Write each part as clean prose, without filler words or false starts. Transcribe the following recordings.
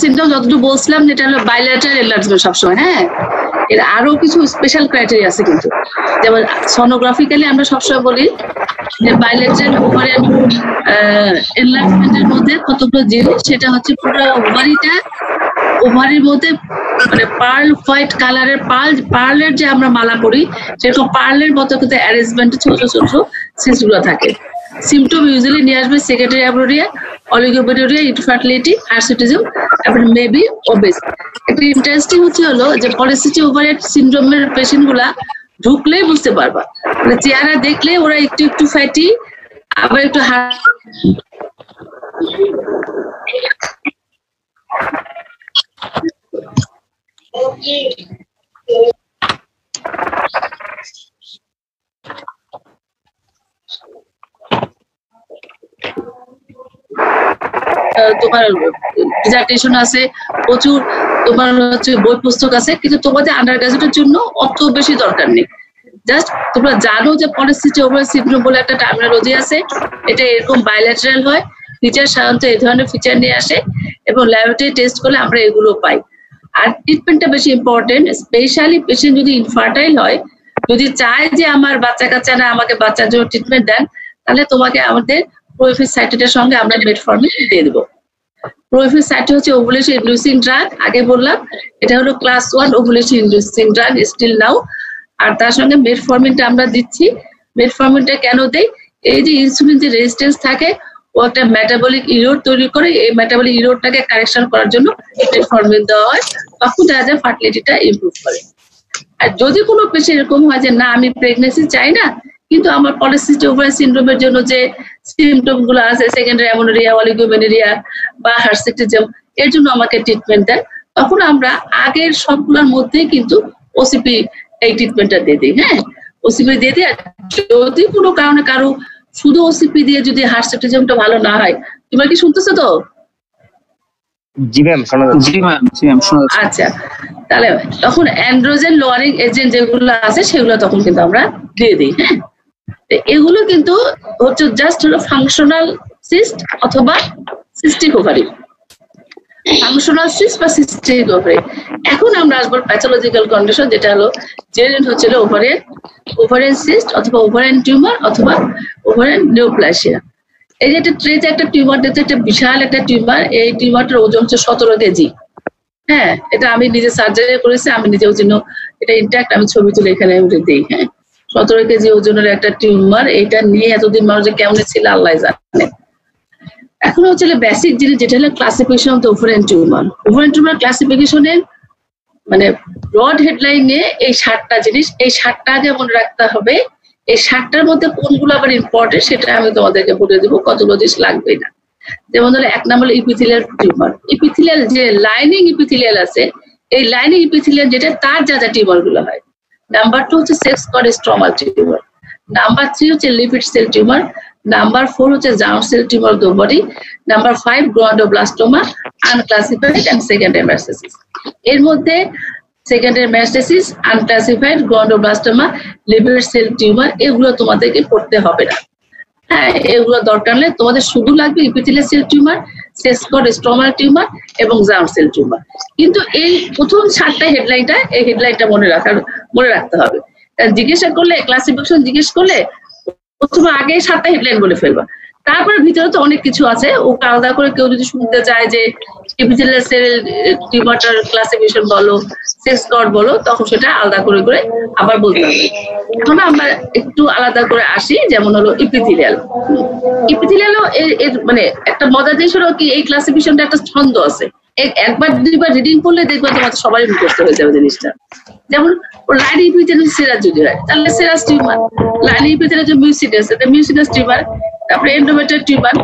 Syndrome যতটুকু বলছিলাম যেটা হলো বাইলেটারাল এনলার্জমেন্ট সবসময়, হ্যাঁ এর আরো কিছু স্পেশাল ক্রাইটেরিয়া আছে কিন্তু, যেমন সোনোগ্রাফিক্যালি আমরা সবসময় বলি যে বাইলেটারাল ওভারিয়ান এনলার্জমেন্টের মধ্যে কতগুলো জিনিস, সেটা হচ্ছে পুরো ওভারির মধ্যে মানে পার্ল হোয়াইট কালারের পার্লের যে আমরা মালা পরি সেরকম পার্লের মতো কিন্তু অ্যারেঞ্জমেন্টে ছোট ছোট সিস্ট গুলো থাকে। সিমটম ইউজুয়ালি নিয়ে আসবে সেকেন্ডারি অ্যামনোরিয়া, অলিগোপেডোরিয়া, ইনফার্টিলিটি, হার্সিটিজম, এবং মেবি ওবেস। একটা ইন্টারেস্টিং হলো যে পলিসিস্টিক ওভারিয়ান সিনড্রোমের পেশেন্ট গুলা ঢুকলেই বুঝতে পারবা, মানে চেহারা দেখলে ওরা একটু একটু ফ্যাটি, আবার একটু তোমার ডিজার্টেশন আছে, প্রচুর তোমার হচ্ছে বই পুস্তক আছে, কিন্তু তোমাদের আন্ডার গ্রাজুয়েটের জন্য অত বেশি দরকার নেই। জাস্ট তোমরা জানো যে পলিসিস্টিক ওভারিয়ান সিনড্রোম বলে একটা টার্মিনোলজি আছে, এটা এরকম বাইল্যাটারাল হয়, ফিচার সাধারণত এই ধরনের ফিচার নিয়ে আসে এবং ল্যাবরেটরি টেস্ট করলে আমরা এগুলো পাই। আর ট্রিটমেন্টটা বেশি ইম্পর্টেন্ট, স্পেশালি পেশেন্ট যদি ইনফার্টাইল হয়, যদি চায় যে আমার বাচ্চা কাচ্চা না আমাকে বাচ্চার জন্য ট্রিটমেন্ট দেন, তাহলে তোমাকে আমাদের প্রোএফএস সাইটের সঙ্গে আমরা মেটফর্মিন দিয়ে দেবো। প্রোএফএস সাইট হচ্ছে ওভুলেশন ইন্ডিউসিং ড্রাগ, আগে বললাম এটা হলো class 1 ovulation inducing drug still now. আর তার সঙ্গে মেটফর্মিনটা আমরা দিচ্ছি। মেটফর্মিনটা কেন দেই? এই যে ইনসুলিন যে রেজিস্ট্যান্স থাকে ও একটা মেটাবলিক ইরোড তৈরি করে, এই মেটাবলিক ইরোডটাকে কারেকশন করার জন্য মেটফর্মিন দেওয়া হয়, তখন দেখা যায় ফার্টিলিটিটা ইমপ্রুভ করে। আর যদি কোনো পেশেন্ট এরকম হয় যে না আমি প্রেগনেন্সি চাই না, কিন্তু আমার পলিসিস্টিক ওভারিয়ান সিনড্রোমের জন্য যে সিমটম গুলো আছে সেকেন্ডারি অ্যামনোরিয়া, অলিগোমেনেরিয়া বা হার্সিটিজম, এর জন্য আমাকে ট্রিটমেন্ট দেন, তখন আমরা আগের সবগুলোর মধ্যে কিন্তু ওসিপি এই ট্রিটমেন্টটা দিয়ে দিই। হ্যাঁ, ওসিপি দিয়ে দিই। যদি কোনো কারণে কারো শুধু ওসিপি দিয়ে যদি হার্সিটিজমটা ভালো না হয়, তোমরা কি শুনতেছো তো? জি ম্যাম শোনা যাচ্ছে। জি ম্যাম শোনা যাচ্ছে। আচ্ছা, তাহলে তখন অ্যান্ড্রোজেন লোয়ারিং এজেন্ট যেগুলো আছে সেগুলো তখন কিন্তু আমরা দিয়ে দিই। হ্যাঁ, এগুলো কিন্তু হচ্ছে জাস্ট হলো ফাংশনাল সিস্ট অথবা সিস্টিক ওভারি, ফাংশনাল সিস্ট বা সিস্টিক ওভারি। এখন আমরা আসবো প্যাথোলজিক্যাল কন্ডিশন, যেটা হলো জেনুইন হচ্ছে ওভারিয়ান সিস্ট অথবা ওভারিয়ান টিউমার অথবা ওভারিয়ান নিওপ্লাসিয়া। এই যে একটা ট্রেতে একটা টিউমার দিতে, একটা বিশাল একটা টিউমার, এই টিউমারটার ওজন হচ্ছে 17 কেজি। হ্যাঁ, এটা আমি নিজে সার্জারি করেছি, আমি নিজেও জন্য এটা ইনট্যাক্ট, আমি ছবি তুলে এখানে দিই। হ্যাঁ, 17 কেজি ওজনের একটা টিউমার, এটা নিয়ে এতদিন মানুষ কেমন ছিল আল্লাহ জানে। এখন হচ্ছে বেসিক জিনিস যেটা হলো classification of the ovarian tumour. Ovarian tumour ক্লাসিফিকেশনের মানে ব্রড হেডলাইন নিয়ে এই 7টা জিনিস, এই 7টা আগে মনে রাখতে হবে। এই 7টার মধ্যে কোনগুলো আবার ইম্পর্টেন্ট সেটা আমি তোমাদেরকে বলে দেবো, কতগুলো জিনিস লাগবে না। যেমন ধরো 1 নম্বর ইপিথেলিয়াল টিউমার। ইপিথেলিয়াল যে লাইনিং ইপিথেলিয়াল আছে, এই লাইনিং ইপিথেলিয়াল যেটা তার যা যা টিউমার গুলো হয়। নাম্বার 2 হচ্ছে sex cord stromal tumour. Number 3 হচ্ছে লিপিড সেল টিউমার। নাম্বার 4 হচ্ছে germ cell tumour of the body. Number 5 glomeruloblastoma, unclassified and secondary metastasis. এর মধ্যে secondary metastasis, unclassified, glomeruloblastoma, lipid cell tumour, এগুলো তোমাদেরকে পড়তে হবে না। হ্যাঁ, এগুলো দরকার নেই, তোমাদের শুধু লাগবে epithelial cell tumour, sex cord stromal tumour এবং জার্ম সেল টিউমার। কিন্তু এই প্রথম 7টা হেডলাইনটা, এই হেডলাইনটা মনে রাখতে হবে। জিজ্ঞাসা করলে, ক্লাসিফিকেশন জিজ্ঞেস করলে প্রথমে আগে 7টা হেডলাইন বলে ফেলবা, তারপরে ভিতরে তো অনেক কিছু আছে, ওকে আলাদা করে কেউ যদি শুনতে চায় যে ইপিথেলিয়াল সেল টিউমারটার ক্লাসিফিকেশন বলো, সেক্স কড বলো, তখন সেটা আলাদা করে করে আবার বলতে হবে। এখন আমরা একটু আলাদা করে আসি, যেমন হলো ইপিথেলিয়াল। ইপিথেলিয়াল মানে একটা মজার জিনিস হলো কি, এই ক্লাসিফিকেশনটা একটা ছন্দ আছে, একবার দুইবার রিডিং করলে দেখবে তোমাদের সবারই মুখস্থ হয়ে যাবে জিনিসটা। যেমন লাইনিং ইপিথেলিয়াল সেরাস যদি হয় তাহলে সেরাস টিউমার, লাইনিং ইপিথেলিয়াল যে মিউসিনাস, এটা মিউসিনাস টিউমার। তারপরে endometrial tumour,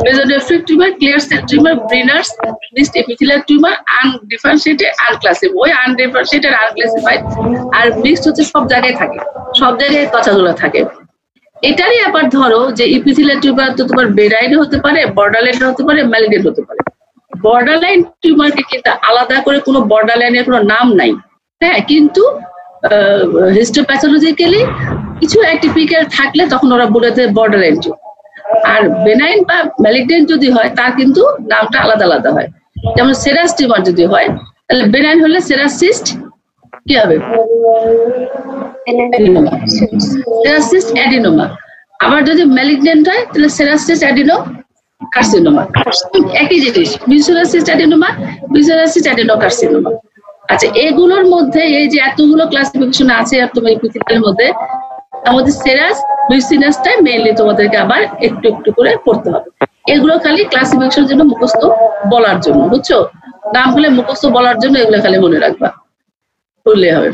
mesonephric tumour, clear cell tumour, Brenner's, mixed epithelial tumour, undifferentiated, unclassified. ওই আনডিফারেন্সিয়েটেড, আনক্লাসিফাইড আর মিক্সড হচ্ছে সব জায়গায় থাকে, সব জায়গায় কথাগুলো থাকে। এটারই আবার ধরো যে ইপিথেলিয়াল টিউমার তো তোমার বেনাইন হতে পারে, বর্ডারলাইন হতে পারে, ম্যালিগনেন্ট হতে পারে। বর্ডারলাইন টিউমারকে কিন্তু আলাদা করে কোনো বর্ডারলাইনের কোনো নাম নাই। হ্যাঁ, কিন্তু হিস্টোপ্যাথোলজিক্যালি কিছু অ্যাটিপিক্যাল থাকলে তখন ওরা বলে দেয় বর্ডারলাইন টিউমার। আর বেনাইন বা ম্যালিগনেন্ট যদি হয় তার কিন্তু নামটা আলাদা আলাদা হয়। যেমন সেরাস টিউমার যদি হয় তাহলে বেনাইন হলে সেরাস সিস্ট কি হবে? Serous cyst adenoma. আবার যদি ম্যালিগন্যান্ট হয় তাহলে সেরাস সিস্ট অ্যাডিনো কার্সিনোমা। একই জিনিস, visual cyst adenoma, visual cyst adeno carcinoma. আচ্ছা, এগুলোর মধ্যে এই যে এতগুলো ক্লাসিফিকেশন আছে তোমার ইপিথেলিয়াল মধ্যে, আমাদের সেরাস লুইসিনাসটাই মেইনলি তোমাদেরকে আবার একটু একটু করে পড়তে হবে। এগুলো খালি ক্লাসিফিকেশনের জন্য মুখস্থ বলার জন্য, বুঝছো? নামগুলো মুখস্থ বলার জন্য এগুলো খালি মনে রাখবা, বললে হবে।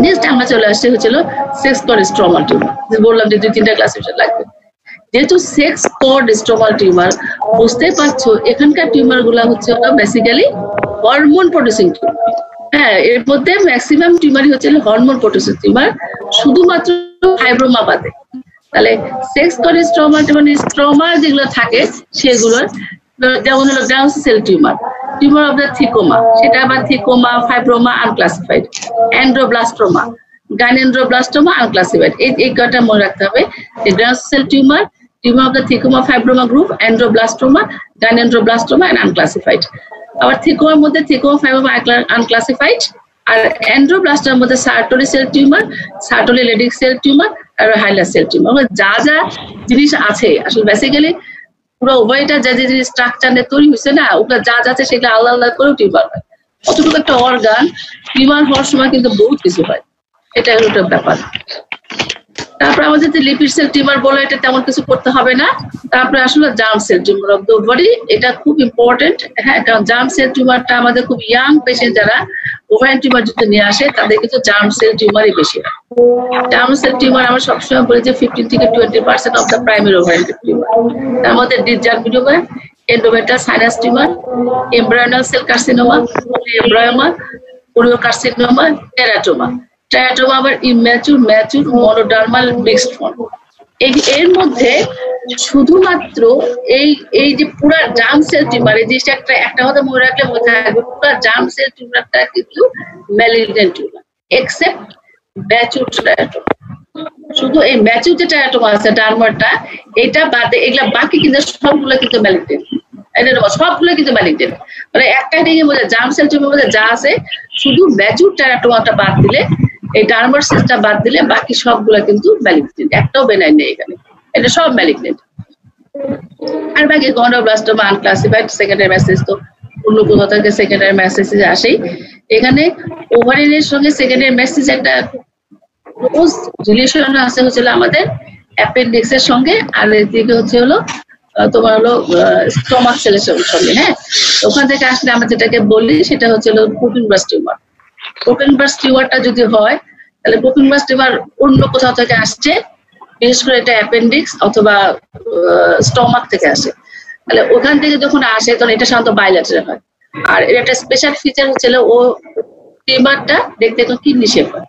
নেক্সট আমরা চলে আসছে হচ্ছিল সেক্স কর্ড স্ট্রোমাল টিউমার। বললাম যে 2-3টা ক্লাসিফিকেশন লাগবে। যেহেতু সেক্স কর্ড স্ট্রোমাল টিউমার, বুঝতেই পারছো এখানকার টিউমার গুলা হচ্ছে বেসিক্যালি হরমোন প্রডিউসিং টিউমার। হ্যাঁ, এর মধ্যে ম্যাক্সিমাম টিউমারই হচ্ছে হরমোন প্রডিউসিং টিউমার, শুধুমাত্র ফাইব্রোমা বাদে। তাহলে সেক্স কর্ড স্ট্রোমা মানে স্ট্রোমা যেগুলো থাকে সেগুলোর, যেমন হলো ground cell tumour, tumour of the thecoma, সেটা আবার thecoma, fibroma unclassified, androblastoma, gynandroblastoma unclassified. এই কয়টা মনে রাখতে হবে যে ground cell tumour, tumour of the thecoma fibroma group, androblastoma, gynandroblastoma and unclassified. আবার থিকোমার মধ্যে থিকোমা ফাইব্রোমা আনক্লাসিফাইড, আর অ্যান্ড্রোব্লাস্টোমার মধ্যে Sertoli cell tumour, Sertoli Leydig cell tumour আর হাইলা সেল টিউমার। যা যা জিনিস আছে আসলে বেসিক্যালি পুরো উভয়টা যা যে স্ট্রাকচার নিয়ে তৈরি হয়েছে না, ওগুলো যা আছে সেগুলো আলাদা আলাদা করেও টিউমার হয়। অতটুকু একটা অর্গান টিউমার হওয়ার সময় কিন্তু বহুত কিছু হয়, এটা হলো একটা ব্যাপার। তারপরে আমাদের যে লিপিড সেল টিউমার বলে এটা তেমন কিছু করতে হবে না। তারপরে আসলে germ cell tumour of the body, এটা খুব ইম্পর্টেন্ট। হ্যাঁ, কারণ জার্ম সেল টিউমারটা আমাদের খুব ইয়াং পেশেন্ট যারা ওভারিয়ান টিউমার যদি নিয়ে আসে তাদের কিন্তু জার্ম সেল টিউমারই বেশি হয়। জার্ম সেল টিউমার আমরা সবসময় বলি যে 15 থেকে 20% of the primary ovarian tumour. তার মধ্যে dysgerminoma, endometrial sinus tumour, embryonal cell carcinoma, embryoma, choriocarcinoma, teratoma. Teratoma আবার immature, mature, monodermal mixed form. এর মধ্যে শুধুমাত্র এই যে পুরো জার্ম সেল টিউমার, এই জিনিসটা একটা কথা মনে রাখলে মনে থাকবে, পুরো জার্ম সেল টিউমারটা কিন্তু ম্যালিগন্যান্ট টিউমার এক্সেপ্ট ম্যাচুর ট্রায়াটোমা। শুধু এই ম্যাচুর যে ট্রায়াটোমা আছে ডার্মারটা, এটা বাদে এগুলা বাকি কিন্তু সবগুলো কিন্তু ম্যালিগন্যান্ট, সবগুলো কিন্তু ম্যালিগন্যান্ট। মানে একটা দিকে মধ্যে জার্ম সেল টিউমার মধ্যে যা আছে, শুধু ম্যাচুর ট্রায়াটোমাটা বাদ দিলে, এই ডার্মার সিস্টটা বাদ দিলে বাকি সবগুলো কিন্তু ম্যালিগন্যান্ট, একটাও বেনাইন নেই এখানে, এটা সব ম্যালিগন্যান্ট। আর বাকি গন্ডোব্লাস্টোমা আনক্লাসিফাইড, সেকেন্ডারি মেসেজ তো অন্য কোথাও থেকে সেকেন্ডারি মেসেজে আসেই। এখানে ওভারিয়ানের সঙ্গে সেকেন্ডারি মেসেজ একটা ক্লোজ রিলেশন আছে হচ্ছিল আমাদের অ্যাপেন্ডিক্সের সঙ্গে, আর এদিকে হচ্ছে হলো তোমার হলো স্টোমাক সেলের সঙ্গে। হ্যাঁ, ওখান থেকে আসলে আমরা যেটাকে বলি সেটা হচ্ছে হলো প্রোপিনবাস টিউমার। প্রোপিনবাস টিউমারটা যদি হয় তাহলে প্রোপিনবাস টিউমার অন্য কোথাও থেকে আসছে, বিশেষ করে এটা অ্যাপেন্ডিক্স অথবা স্টোমাক থেকে আসে। তাহলে ওখান থেকে যখন আসে তখন এটা সাধারণত বাইল্যাটারাল হয়। আর এর একটা স্পেশাল ফিচার হচ্ছিল ও টিউমারটা দেখতে একটু কিডনি শেপ হয়।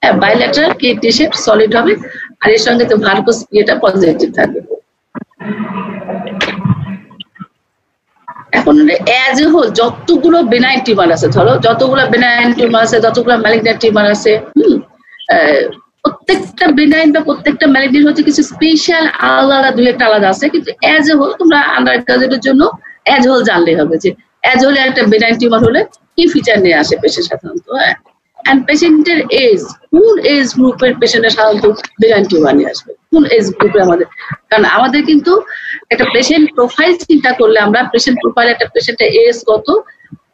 হ্যাঁ, বাইল্যাটারাল কিডনি শেপ, সলিড হবে, আর এর সঙ্গে তো ভার্কোস ইয়েটা পজিটিভ থাকবে। এখন অ্যাজ এ হোল যতগুলো বেনাইন টিউমার আছে, ধরো যতগুলো বেনাইন টিউমার আছে, যতগুলো ম্যালিগন্যান্ট টিউমার আছে, প্রত্যেকটা বেনাইন বা প্রত্যেকটা ম্যালিগন্যান্ট হচ্ছে কিছু স্পেশাল আলাদা দুই একটা আলাদা আছে, কিন্তু অ্যাজ এ হোল তোমরা আন্ডার গ্রাজুয়েটের জন্য অ্যাজ হোল জানলেই হবে যে অ্যাজ হোল একটা বেনাইন টিউমার হলে কি ফিচার নিয়ে আসে পেশেন্ট সাধারণত। হ্যাঁ, এন্ড পেশেন্টের এজ, কোন এজ গ্রুপের পেশেন্টের সাধারণত বেনাইন টিউমার নিয়ে আসবে, কোন এজ গ্রুপে আমাদের। কারণ আমাদের কিন্তু একটা পেশেন্ট প্রোফাইল চিন্তা করলে আমরা পেশেন্ট প্রোফাইল একটা পেশেন্টের এজ কত,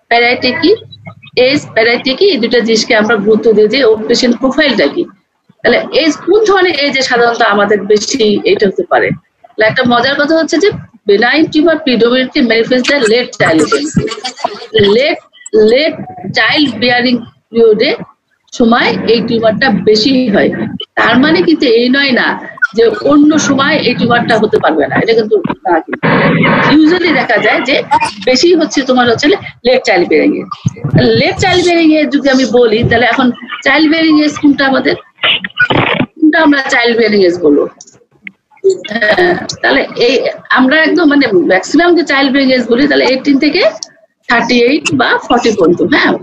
প্যারাইটি কি, এজ প্যারাইটি কি, এই দুটা জিনিসকে আমরা গুরুত্ব দিই যে ও পেশেন্ট প্রোফাইলটা কি। তাহলে এজ কোন ধরনের এজে সাধারণত আমাদের বেশি এটা হতে পারে। একটা মজার কথা হচ্ছে যে benign tumour predominantly manifest the late child late child bearing পিরিয়ডে সময় এই টিউমারটা বেশি হয়। তার মানে কিন্তু এই নয় না যে অন্য সময় এই টিউমারটা হতে পারবে না, এটা কিন্তু না। ইউজুয়ালি দেখা যায় যে বেশি হচ্ছে তোমার হচ্ছে late child bearing age. Late child bearing age যদি আমি বলি তাহলে এখন চাইল্ড বিয়ারিং এজ কোনটা আমাদের, কোনটা আমরা চাইল্ড বিয়ারিং এজ বলবো? তাহলে এই আমরা একদম মানে ম্যাক্সিমাম যে চাইল্ড বিয়ারিং এজ বলি তাহলে 18 থেকে 38 বা 40 পর্যন্ত। হ্যাঁ,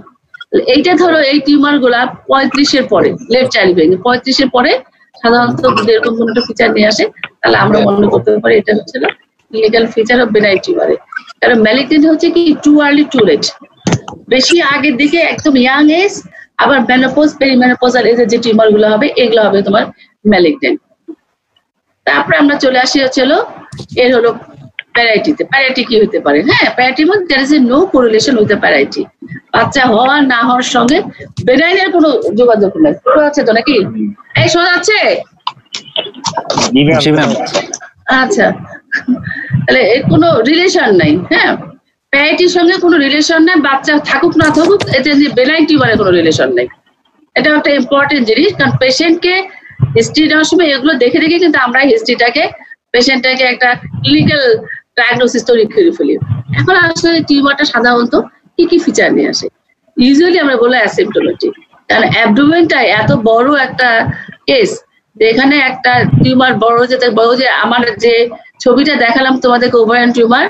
এইটা ধরো এই টিউমার গুলা 35-এর পরে, লেট চাইল্ড বিয়ারিং 35-এর পরে সাধারণত যদি এরকম কোনো একটা ফিচার নিয়ে আসে তাহলে আমরা মনে করতে পারি এটা হচ্ছে ক্লিনিক্যাল ফিচার অফ বেনাইন টিউমারে। কারণ ম্যালিগনেন্ট হচ্ছে কি টু আর্লি টু লেট, বেশি আগের দিকে একদম ইয়াং এজ, আবার মেনোপজ পেরিমেনোপজাল এজের যে টিউমার গুলো হবে এগুলো হবে তোমার ম্যালিগনেন্ট। তারপরে আমরা চলে আসি হচ্ছিল এর হলো প্যারাইটিতে। প্যারাইটি কি হতে পারে? হ্যাঁ, প্যারাইটির মধ্যে there is no correlation with the প্যারাইটি। বাচ্চা হওয়া না হওয়ার সঙ্গে বেনাইনের কোনো যোগাযোগ নেই। শোনা যাচ্ছে তো নাকি? এই শোনা যাচ্ছে? আচ্ছা, তাহলে এর কোনো রিলেশন নাই। হ্যাঁ, প্যারাইটির সঙ্গে কোনো রিলেশন নাই, বাচ্চা থাকুক না থাকুক এতে যে বেনাইন টিউমারের কোনো রিলেশন নেই। এটা একটা ইম্পর্টেন্ট জিনিস, কারণ পেশেন্টকে হিস্ট্রি নেওয়ার সময় এগুলো দেখে দেখে কিন্তু আমরা হিস্ট্রিটাকে পেশেন্টটাকে একটা ক্লিনিক্যাল ডায়াগনোসিস তৈরি করে ফেলি। এখন আসলে টিউমারটা সাধারণত কি কি ফিচার নিয়ে আসে? ইউজুয়ালি আমরা বলি অ্যাসিম্পটোমেটিক, কারণ অ্যাবডোমেনটা এত বড় একটা কেস, এখানে একটা টিউমার বড় যে আমার যে ছবিটা দেখালাম তোমাদেরকে ওভারিয়ান টিউমার,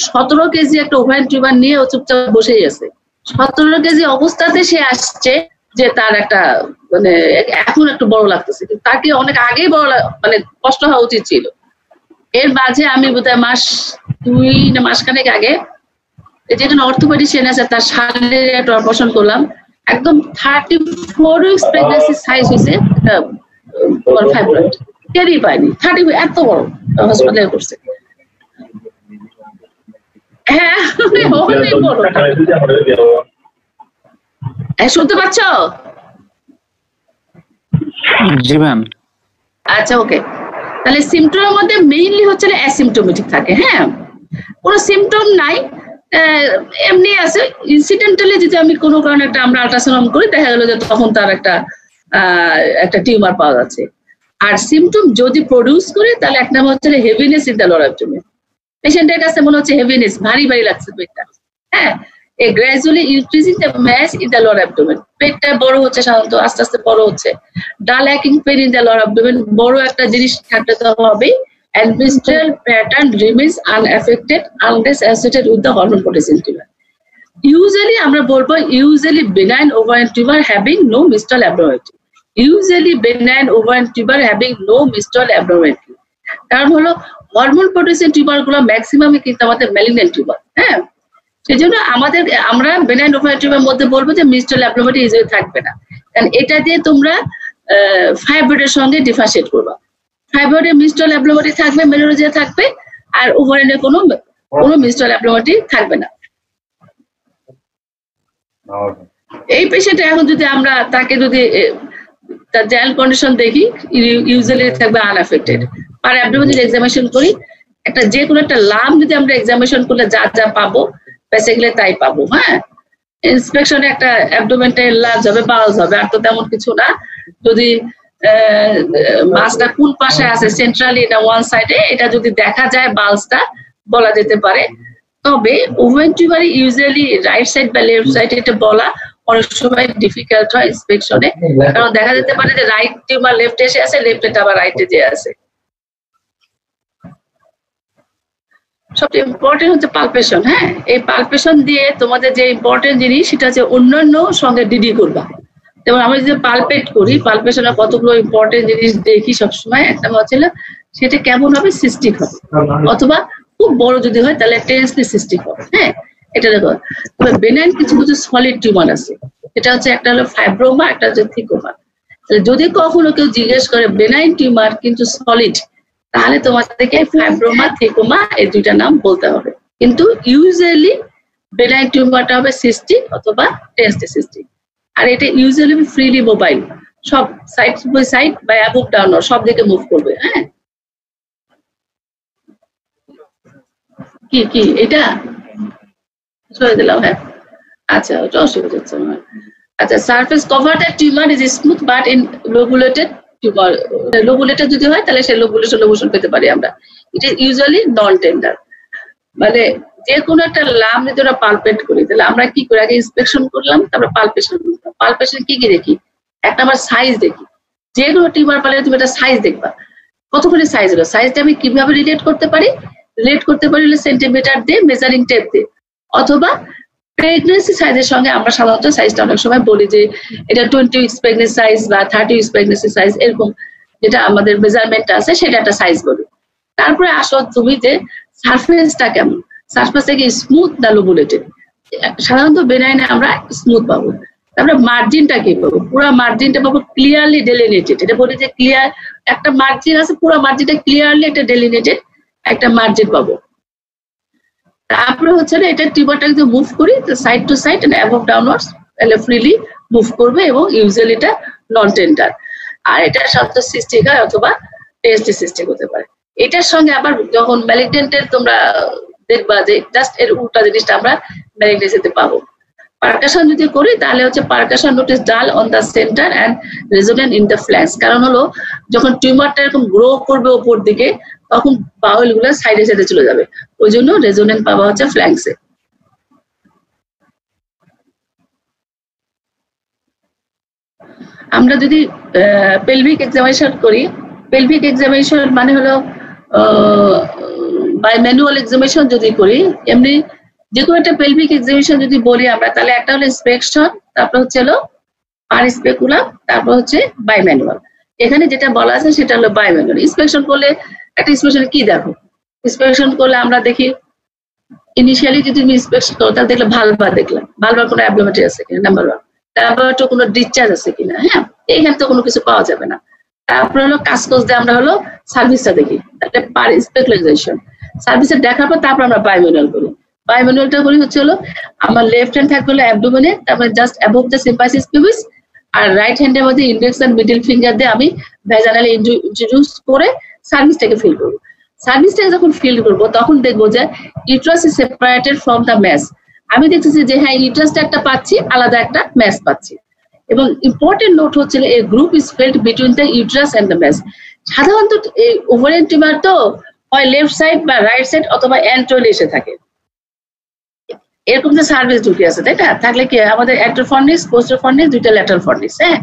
17 কেজি একটা ওভারিয়ান টিউমার নিয়ে ও চুপচাপ বসেই আছে। 17 কেজি অবস্থাতে সে আসছে যে তার একটা মানে এখন একটু বড় লাগতেছে, তাকে অনেক আগেই বড় মানে কষ্ট হওয়া উচিত ছিল। এর মাঝে আমি বোধহয় মাস 2 না মাসখানেক আগে যেটা অর্থোপেডিশিয়ান আছে তার শালের একটা অপারেশন করলাম, একদম 34 উইকস প্রেগন্যান্সি সাইজ হয়েছে ফাইব্রয়েড, টেরই পাইনি। 30 এত বড় হসপিটালে করছে। হ্যাঁ, শুনতে পাচ্ছ? জি ম্যাম। আচ্ছা, ওকে। তাহলে সিমটমের মধ্যে মেইনলি হচ্ছে অ্যাসিম্পটোমেটিক থাকে। হ্যাঁ, কোনো সিমটম নাই, এমনি আছে। ইনসিডেন্টালি যদি আমি কোনো কারণে একটা আমরা আল্ট্রাসাউন্ড করি, দেখা গেল যে তখন তার একটা টিউমার পাওয়া যাচ্ছে। আর সিমটম যদি প্রডিউস করে তাহলে এক নাম হচ্ছে heaviness in the lower abdomen. পেশেন্টের কাছে মনে হচ্ছে হেভিনেস, ভারী ভারী লাগছে পেটটা। হ্যাঁ, a gradually increasing the mass in the lower abdomen. পেটটা বড় হচ্ছে, সাধারণত আস্তে আস্তে বড় হচ্ছে। ডাল অ্যাকিং pain in the lower abdomen, বড় একটা জিনিস থাকতে তো হবে। And menstrual pattern remains unaffected unless associated with the hormone potassium tumor. Usually আমরা বলবো usually benign ovarian tumor having no menstrual abnormality. Usually benign ovarian tumor having no menstrual abnormality. কারণ হলো হরমোন পটেশিয়াম টিউমার গুলো ম্যাক্সিমামই কিন্তু আমাদের malignant tumour. হ্যাঁ, সেজন্য আমরা বেনাইন ওভারিয়ান টিউমারের মধ্যে বলবো যে menstrual abnormality ইউজুয়ালি থাকবে না, কারণ এটা দিয়ে তোমরা ফাইব্রয়েডের সঙ্গে ডিফারেন্সিয়েট করবা। ফাইব্রয়েডে menstrual abnormality থাকবে, মেনোরেজিয়া থাকবে, আর ওভারিয়ানে কোনো menstrual abnormality থাকবে না। এই পেশেন্ট এখন যদি আমরা তাকে যদি তার জেনারেল কন্ডিশন দেখি, ইউজুয়ালি থাকবে আনআফেক্টেড। আর অ্যাবডোমেন যদি এক্সামিনেশন করি, একটা যে কোনো একটা লাম যদি আমরা এক্সামিনেশন করলে যা যা পাবো বেসিক্যালি তাই পাবো। হ্যাঁ, ইন্সপেকশনে একটা অ্যাবডোমেনটা লার্জ হবে, বাউলস হবে, আর তো তেমন কিছু না। যদি মাসটা কোন পাশে আছে, সেন্ট্রালি না ওয়ান সাইডে, এটা যদি দেখা যায় বাউলসটা বলা যেতে পারে। তবে ওভারিয়ান টিউমারে ইউজুয়ালি রাইট সাইড বা লেফট সাইড এটা বলা অনেক সময় ডিফিকাল্ট হয় ইন্সপেকশনে, কারণ দেখা যেতে পারে যে রাইট টিউমার লেফটে এসে আছে, লেফটে আবার রাইটে যে আছে। সবচেয়ে ইম্পর্টেন্ট হচ্ছে পালপেশন। হ্যাঁ, এই পালপেশন দিয়ে তোমাদের যে ইম্পর্টেন্ট জিনিস সেটা হচ্ছে অন্যান্য সঙ্গে ডিডি করবা। যেমন আমরা যদি পালপেট করি, পালপেশনে কতগুলো ইম্পর্টেন্ট জিনিস দেখি সবসময়। একটা হচ্ছিল সেটা কেমন হবে, সিস্টিক হবে, অথবা খুব বড় যদি হয় তাহলে টেন্সলি সিস্টিক হবে। হ্যাঁ, এটা দেখো। তবে বেনাইন কিছু কিছু সলিড টিউমার আছে, এটা হচ্ছে একটা হলো ফাইব্রোমা, একটা হচ্ছে থিকোমা। যদি কখনো কেউ জিজ্ঞেস করে বেনাইন টিউমার কিন্তু সলিড, তাহলে তোমাদেরকে ফাইব্রোমা, থিকোমা এই দুইটা নাম বলতে হবে। কিন্তু ইউজুয়ালি বেনাইন টিউমারটা হবে সিস্টিক অথবা টেন্সলি সিস্টিক। আর এটা ইউজুয়ালি ফ্রিলি মোবাইল, সব সাইড বাই সাইড বা অ্যাবভ ডাউন সব দিকে মুভ করবে। হ্যাঁ, কি এটা সরে দিলাম। হ্যাঁ, আচ্ছা, ওটা অসুবিধা হচ্ছে না। আচ্ছা, surface cover the tumour is smooth but in lobulated tumour. Lobulated যদি হয় তাহলে সেই লোবুলেশন পেতে পারি আমরা। It is usually non tender. মানে যে কোনো একটা লাম যদি ওরা পালপেট করি, তাহলে আমরা কি করি, আগে ইন্সপেকশন করলাম, তারপরে পালপেশন করলাম। পালপেশন কি কি দেখি, একটা আমার সাইজ দেখি। যে কোনো টিউমার পালে তুমি একটা সাইজ দেখবা, কতখানি সাইজ হলো। সাইজটা আমি কিভাবে রিলেট করতে পারি সেন্টিমিটার দিয়ে, মেজারিং টেপ দিয়ে, অথবা প্রেগনেন্সি সাইজের সঙ্গে আমরা সাধারণত সাইজটা অনেক সময় বলি যে এটা 20 উইকস প্রেগনেন্সি সাইজ বা 30 উইকস প্রেগনেন্সি সাইজ, এরকম যেটা আমাদের মেজারমেন্ট আছে সেটা একটা সাইজ বলি। তারপরে আসো তুমি যে সারফেসটা কেমন। সারফেস থেকে স্মুথ না লোবুলেটেড। সাধারণত বেনাইনে আমরা স্মুথ পাবো। তারপরে মার্জিনটা কি পাবো? পুরো মার্জিনটা পাবো ক্লিয়ারলি ডেলিনেটেড। এটা বলি যে ক্লিয়ার একটা মার্জিন আছে, পুরো মার্জিনটা ক্লিয়ারলি একটা ডেলিনেটেড একটা মার্জিন পাবো। তারপরে হচ্ছে না, এটা টিউবারটা যদি মুভ করি side to side and above downwards, তাহলে ফ্রিলি মুভ করবে এবং ইউজুয়ালি এটা নন টেন্ডার। আর এটা সাধারণত সিস্টিক হয় অথবা টেস্টি সিস্টিক হতে পারে। এটার সঙ্গে আবার যখন ম্যালিগন্যান্টের তোমরা দেখবা যে জাস্ট এর উল্টা জিনিসটা আমরা ম্যালিগন্যান্সিতে পাবো। পারকাশন যদি করি তাহলে হচ্ছে percussion notice dull on the centre and resonant in the flanks. কারণ হলো যখন টিউমারটা এরকম গ্রো করবে উপর দিকে তখন বাউল গুলো সাইডে সাইডে চলে যাবে, ওই জন্য রেজোনেন্ট পাওয়া হচ্ছে ফ্ল্যাঙ্কসে। আমরা যদি পেলভিক এক্সামিনেশন করি, পেলভিক এক্সামিনেশন মানে হলো বাই ম্যানুয়াল এক্সামিনেশন যদি করি, এমনি যে কোনো একটা পেলভিক এক্সামিনেশন যদি বলি আমরা, তাহলে একটা হলো ইন্সপেকশন, তারপর হচ্ছে হলো পার স্পেকুলাম, তারপর হচ্ছে বাই ম্যানুয়াল। এখানে যেটা বলা আছে সেটা হলো বাই ম্যানুয়াল। ইন্সপেকশন করলে একটা ইন্সপেকশন কি দেখো, ইন্সপেকশন করলে আমরা দেখি ইনিশিয়ালি যদি তুমি ইন্সপেকশন করো তাহলে দেখলে ভালভা দেখলাম, ভালভার কোনো অ্যাবনর্মালিটি আছে কিনা, নাম্বার 1। তারপর তো কোনো ডিসচার্জ আছে কিনা, হ্যাঁ, এইখানে তো কোনো কিছু পাওয়া যাবে না। তারপরে হলো কাজ দিয়ে আমরা হলো সার্ভিসটা দেখি, তাহলে পার স্পেকুলাইজেশন সার্ভিসটা দেখার পর তারপর আমরা বাই ম্যানুয়াল করি। বাই ম্যানুয়ালটা করি হচ্ছে হলো আমার লেফট হ্যান্ড থাকবে হলো অ্যাবডোমেনে, তারপরে just above the symphysis pubis, আর রাইট হ্যান্ডের মধ্যে ইন্ডেক্স আর মিডল ফিঙ্গার দিয়ে আমি ভ্যাজানালি ইন্ট্রোডিউস করে সার্ভিসটাকে ফিল করবো। সার্ভিসটাকে যখন ফিল করবো তখন দেখবো যে uterus is separated from the mass. আমি দেখতেছি যে হ্যাঁ ইউট্রাসটা একটা পাচ্ছি, আলাদা একটা ম্যাস পাচ্ছি। এবং ইম্পর্টেন্ট নোট হচ্ছে এই groove is felt between the uterus and the mass. সাধারণত এই ওভারিয়ান টিউমার তো হয় লেফট সাইড বা রাইট সাইড অথবা অ্যান্ট্রোলে এসে থাকে, এরকম যে সার্ভিস ঢুকে আছে, তাই না? থাকলে কি আমাদের অ্যান্ট্রো ফর্নিক্স, পোস্টার ফর্নিক্স, দুইটা ল্যাটারাল ফর্নিক্স, হ্যাঁ,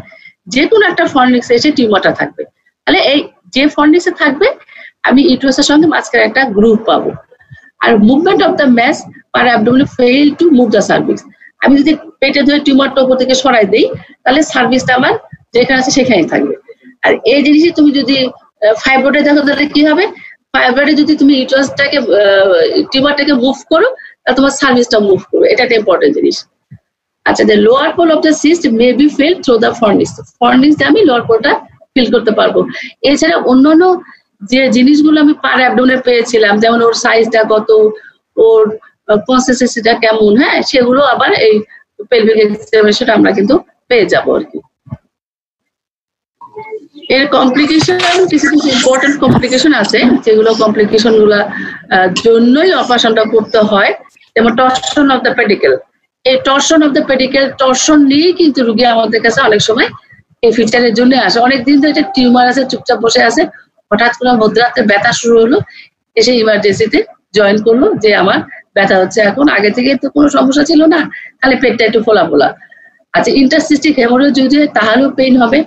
যে কোনো একটা ফর্নিক্স এসে টিউমারটা থাকবে। তাহলে এই যে ফর্নিক্সে থাকবে আমি ইউট্রাসের সঙ্গে মাঝখানে একটা গ্রুপ পাবো। আর movement of the mass per abdominal fail to move the cervix. আমি যদি পেটে ধরে টিউমারটা উপর থেকে সরাই দিই তাহলে সার্ভিসটা আমার যেখানে আছে সেখানেই থাকবে। আর এই জিনিসই তুমি যদি ফাইব্রয়েডে দেখো তাহলে কি হবে, ফাইব্রয়েডে যদি তুমি ইউট্রাসটাকে টিউমারটাকে মুভ করো তাহলে তোমার সার্ভিসটা মুভ করবে, এটা একটা ইম্পর্টেন্ট জিনিস। আচ্ছা, the lower pole of the cyst may be filled through the fornix. Fornix দিয়ে আমি লোয়ার পোলটা ফিল করতে পারবো। এছাড়া অন্যান্য যে জিনিসগুলো আমি পার অ্যাবডোমেনে পেয়েছিলাম, যেমন ওর সাইজটা কত, ওর কনসিস্টেন্সিটা কেমন, হ্যাঁ, সেগুলো আবার এই পেলভিক এক্সামিনেশন আমরা কিন্তু পেয়ে যাবো আর কি। এর কমপ্লিকেশন কিছু কিছু ইম্পর্টেন্ট কমপ্লিকেশন আছে, যেগুলো কমপ্লিকেশন গুলা জন্যই অপারেশনটা করতে হয়। যেমন টর্শন অফ দ্য পেডিকেল। এই torsion of the pedicle, torsion নিয়েই কিন্তু রুগী আমাদের কাছে অনেক সময় এই ফিচারের জন্য আসে। অনেকদিন ধরে এটা টিউমার আছে, চুপচাপ বসে আছে, হঠাৎ করে মধ্যরাতে ব্যথা শুরু হলো, এসে ইমার্জেন্সিতে জয়েন করলো যে আমার ব্যথা হচ্ছে। এখন আগে থেকে তো কোনো সমস্যা ছিল না, খালি পেটটা একটু ফোলা ফোলা। আচ্ছা, ইন্টারসিস্টিক হেমোরেজ যদি হয় তাহলেও পেইন হবে,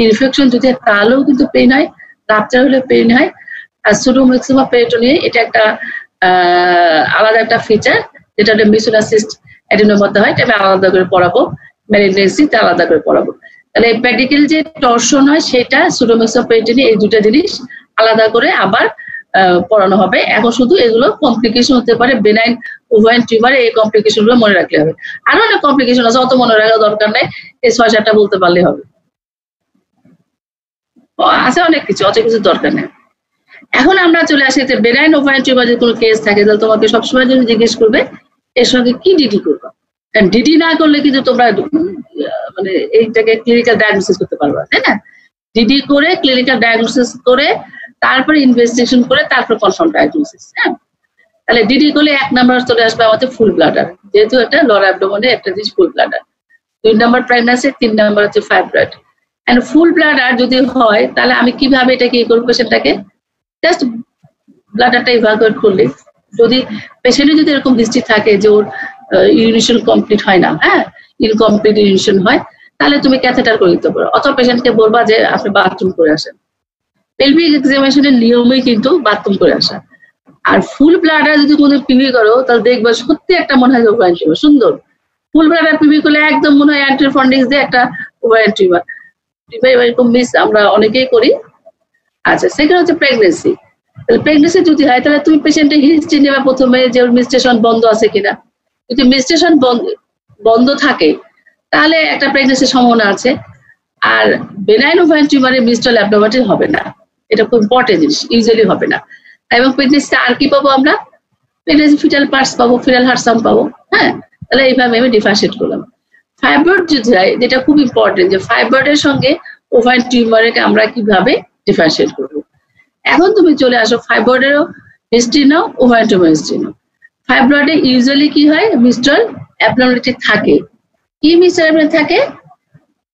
ইনফেকশন যদি হয় তাহলেও কিন্তু পেইন হয়, রাপচার হলে পেইন হয়। আর সুডোমিক্সিমা পেরিটোনিয়া, এটা একটা আলাদা একটা ফিচার, যেটা মিসোরিয়াস সিস্ট অ্যাডিনোর মধ্যে হয়, এটা আমি আলাদা করে পড়াবো, ম্যালিগন্যান্সিতে আলাদা করে পড়াবো। তাহলে পেডিকেল যে টর্শন হয় সেটা, সুডোমিক্সিমা পেরিটোনিয়া, এই দুটা জিনিস আলাদা করে আবার পড়ানো হবে। এখন শুধু এগুলো কমপ্লিকেশন হতে পারে বেনাইন ওভারিয়ান টিউমারে, এই কমপ্লিকেশন গুলো মনে রাখলে হবে। আরো অনেক কমপ্লিকেশন আছে, অত মনে রাখার দরকার নেই, এই 6-7টা বলতে পারলে হবে। আছে অনেক কিছু, অত কিছু দরকার নেই। এখন আমরা চলে আসি যে বেনাইন ওভারিয়ান টিউমার যদি কোনো কেস থাকে তাহলে তোমাকে সবসময় জন্য জিজ্ঞেস করবে এর সঙ্গে কি ডিডি করবা। কারণ ডিডি না করলে কিন্তু তোমরা মানে এইটাকে ক্লিনিক্যাল ডায়াগনোসিস করতে পারবা, তাই না? ডিডি করে ক্লিনিক্যাল ডায়াগনোসিস করে তারপরে ইনভেস্টিগেশন করে তারপর কনফার্ম ডায়াগনোসিস। হ্যাঁ, তাহলে ডিডি করলে 1 নাম্বার চলে আসবে আমাদের ফুল ব্লাডার, যেহেতু একটা লোয়ার অ্যাবডোমেনে একটা জিনিস ফুল ব্লাডার। 2 নাম্বার প্রেগন্যান্সি, 3 নাম্বার হচ্ছে ফাইব্রয়েড। এন্ড ফুল ব্লাডার যদি হয় তাহলে আমি কিভাবে এটাকে করবো, পেশেন্টটাকে জাস্ট ব্লাডারটা ইভাকুয়েট করলে, যদি পেশেন্টের যদি এরকম দৃষ্টি থাকে যে ওর ইউরিনেশন কমপ্লিট হয় না, হ্যাঁ, ইনকমপ্লিট ইউরিনেশন হয়, তাহলে তুমি ক্যাথেটার করে দিতে পারো, অথবা পেশেন্টকে বলবা যে আপনি বাথরুম করে আসেন। পেলভিক এক্সামিনেশনের নিয়মই কিন্তু বাথরুম করে আসা। আর ফুল ব্লাডার যদি কোনো পিভি করো তাহলে দেখবা সত্যি একটা মনে হয় ওভারিয়ান টিউমার, সুন্দর। ফুল ব্লাডার পিভি করলে একদম মনে হয় অ্যান্টির ফন্ডিক্স দিয়ে একটা ওভারিয়ান টিউমার। এরকম মিস আমরা অনেকেই করি। আচ্ছা, সেকেন্ড হচ্ছে প্রেগনেন্সি। তাহলে প্রেগনেন্সি যদি হয় তাহলে তুমি পেশেন্টের হিস্ট্রি নেবে প্রথমে, যে ওর মেনস্ট্রুয়েশন বন্ধ আছে কিনা। যদি মেনস্ট্রুয়েশন বন্ধ থাকে তাহলে একটা প্রেগনেন্সির সম্ভাবনা আছে। আর বেনাইন ওভারিয়ান টিউমারে মিস্ট্রাল অ্যাবনর্মালিটি হবে না, এটা খুব ইম্পর্টেন্ট জিনিস, ইউজুয়ালি হবে না। এবং প্রেগনেন্সিতে আর কি পাবো আমরা? প্রেগনেন্সি ফিটাল পার্টস পাবো, ফিটাল হার্ট সাউন্ড পাবো। হ্যাঁ, তাহলে এইভাবে আমি ডিফারেন্সিয়েট করলাম। ফাইব্রয়েড যদি হয়, যেটা খুব ইম্পর্টেন্ট, যে ফাইব্রয়েডের সঙ্গে ওভারিয়ান টিউমারকে আমরা কিভাবে ডিফারেন্সিয়েট করবো। এখন তুমি চলে আসো ফাইব্রয়েডেরও হিস্ট্রি নাও, ওভারিয়ান টিউমার হিস্ট্রি নাও। ফাইব্রয়েডে ইউজুয়ালি কি হয়? মিস্ট্রাল অ্যাবনর্মালিটি থাকে। কি মিস্ট্রাল অ্যাবনর্মালিটি থাকে?